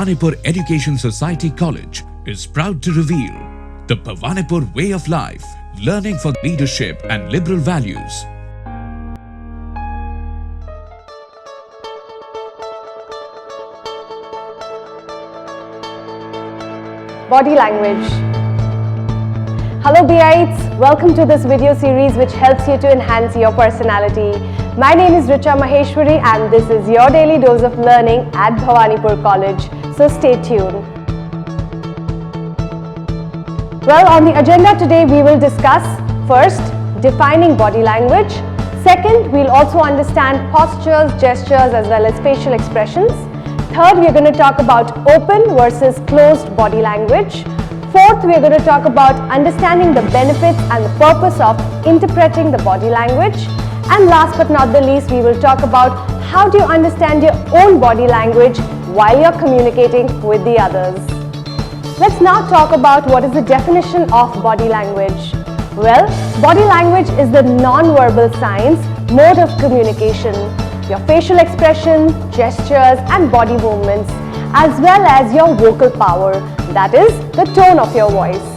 Bhawanipur Education Society College is proud to reveal the Bhawanipur Way of Life, learning for leadership and liberal values. Body language. Hello BItes, welcome to this video series which helps you to enhance your personality. My name is Richa Maheshwari and this is your daily dose of learning at Bhawanipur College. So stay tuned. Well, on the agenda today we will discuss first, defining body language. Second, we'll also understand postures, gestures as well as facial expressions. Third, we're going to talk about open versus closed body language. Fourth, we're going to talk about understanding the benefits and the purpose of interpreting the body language. And last but not the least, we will talk about how do you understand your own body language while you're communicating with the others. Let's now talk about what is the definition of body language. Well, body language is the non-verbal signs mode of communication. Your facial expression, gestures and body movements, as well as your vocal power, that is, the tone of your voice.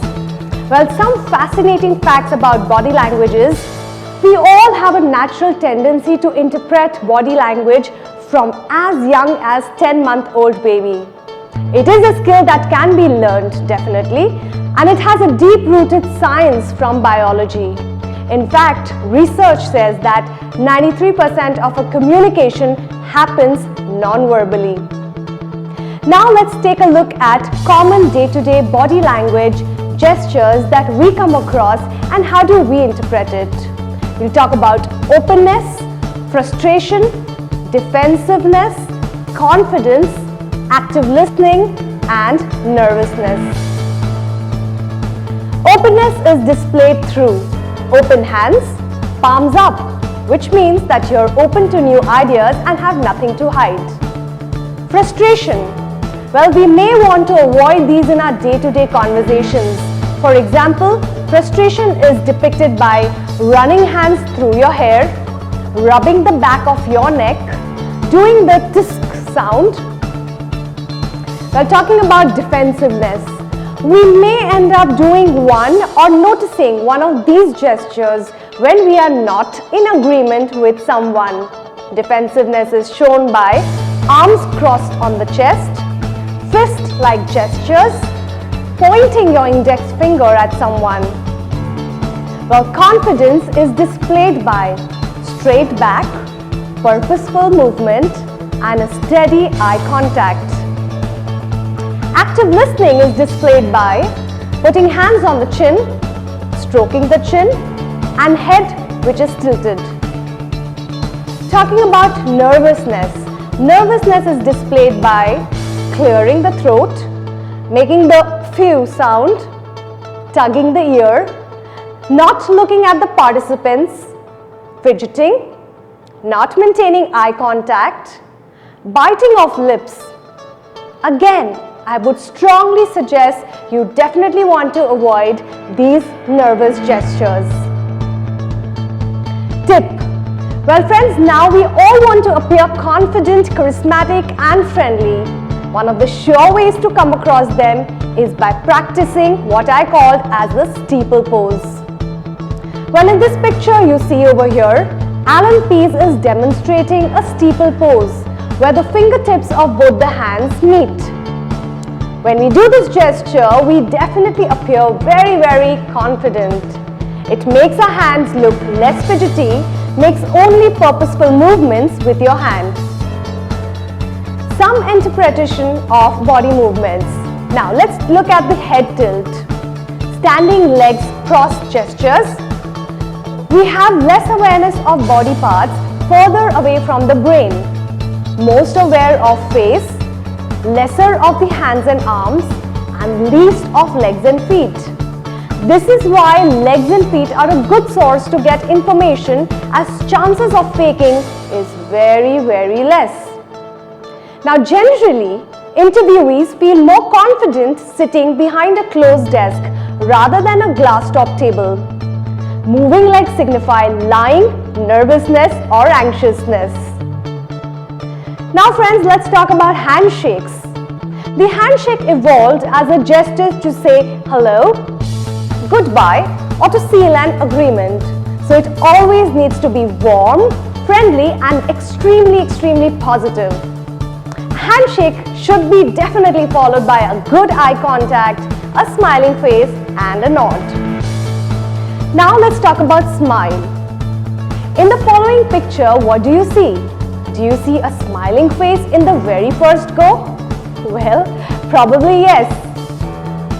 Well, some fascinating facts about body language is, we all have a natural tendency to interpret body language from as young as 10-month-old baby. It is a skill that can be learned, definitely, and it has a deep-rooted science from biology. In fact, research says that 93% of a communication happens non-verbally. Now let's take a look at common day-to-day body language gestures that we come across and how do we interpret it. We'll talk about openness, frustration, defensiveness, confidence, active listening and nervousness. Openness is displayed through open hands, palms up, which means that you're open to new ideas and have nothing to hide. Frustration. Well, we may want to avoid these in our day-to-day conversations. For example, frustration is depicted by running hands through your hair, rubbing the back of your neck, doing the tisk sound. While talking about defensiveness, we may end up doing one or noticing one of these gestures when we are not in agreement with someone. Defensiveness is shown by arms crossed on the chest, fist-like gestures, pointing your index finger at someone. While confidence is displayed by straight back, purposeful movement, and a steady eye contact. Active listening is displayed by putting hands on the chin, stroking the chin, and head which is tilted. Talking about nervousness. Nervousness is displayed by clearing the throat, making the phew sound, tugging the ear, not looking at the participants, fidgeting, not maintaining eye contact, biting of lips. Again, I would strongly suggest you definitely want to avoid these nervous gestures. Tip. Well friends, now we all want to appear confident, charismatic and friendly. One of the sure ways to come across them is by practicing what I called as the steeple pose. Well, in this picture you see over here, Alan Pease is demonstrating a steeple pose where the fingertips of both the hands meet. When we do this gesture, we definitely appear very confident. It makes our hands look less fidgety, makes only purposeful movements with your hand. Some interpretation of body movements. Now let's look at the head tilt. Standing legs crossed gestures. We have less awareness of body parts further away from the brain. Most aware of face, lesser of the hands and arms, and least of legs and feet. This is why legs and feet are a good source to get information, as chances of faking is very less. Now generally, interviewees feel more confident sitting behind a closed desk rather than a glass top table. Moving legs signify lying, nervousness or anxiousness. Now friends, let's talk about handshakes. The handshake evolved as a gesture to say hello, goodbye, or to seal an agreement. So it always needs to be warm, friendly, and extremely positive. Handshake should be definitely followed by a good eye contact, a smiling face, and a nod. Now let's talk about smile. In the following picture, what do you see? Do you see a smiling face in the very first go? Well, probably yes.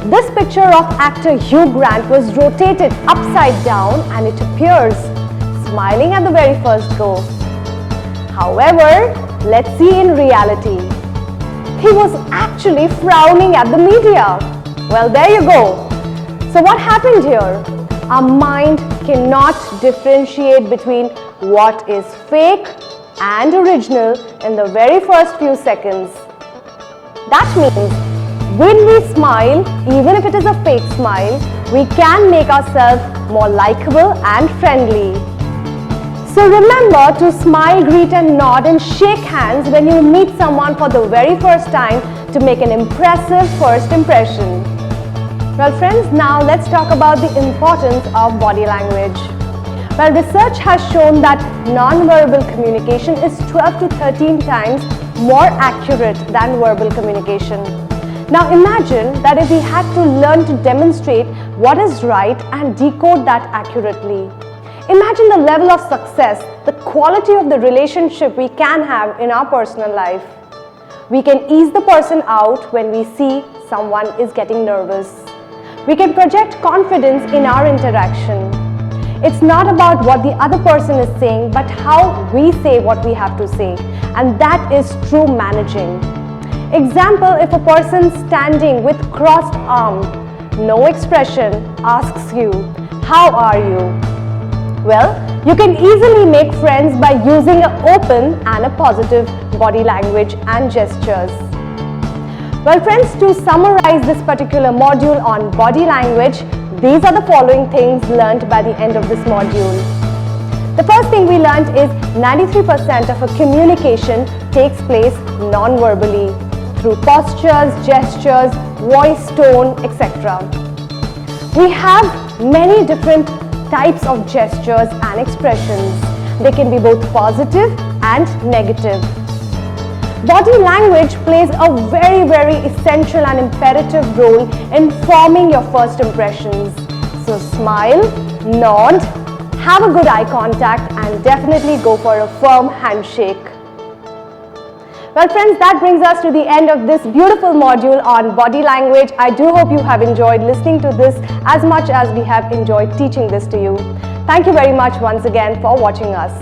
This picture of actor Hugh Grant was rotated upside down and it appears smiling at the very first go. However, let's see in reality. He was actually frowning at the media. Well, there you go. So what happened here? Our mind cannot differentiate between what is fake and original in the very first few seconds. That means when we smile, even if it is a fake smile, we can make ourselves more likable and friendly. So remember to smile, greet and nod and shake hands when you meet someone for the very first time to make an impressive first impression. Well friends, now let's talk about the importance of body language. Well, research has shown that non-verbal communication is 12 to 13 times more accurate than verbal communication. Now imagine that if we had to learn to demonstrate what is right and decode that accurately. Imagine the level of success, the quality of the relationship we can have in our personal life. We can ease the person out when we see someone is getting nervous. We can project confidence in our interaction. It's not about what the other person is saying, but how we say what we have to say. And that is true managing. Example, if a person standing with crossed arms, no expression, asks you, "How are you?" Well, you can easily make friends by using an open and a positive body language and gestures. Well friends, to summarize this particular module on body language, these are the following things learned by the end of this module. The first thing we learned is 93% of a communication takes place non-verbally through postures, gestures, voice tone, etc. We have many different types of gestures and expressions. They can be both positive and negative. Body language plays a very essential and imperative role in forming your first impressions. So smile, nod, have a good eye contact and definitely go for a firm handshake. Well friends, that brings us to the end of this beautiful module on body language. I do hope you have enjoyed listening to this as much as we have enjoyed teaching this to you. Thank you very much once again for watching us.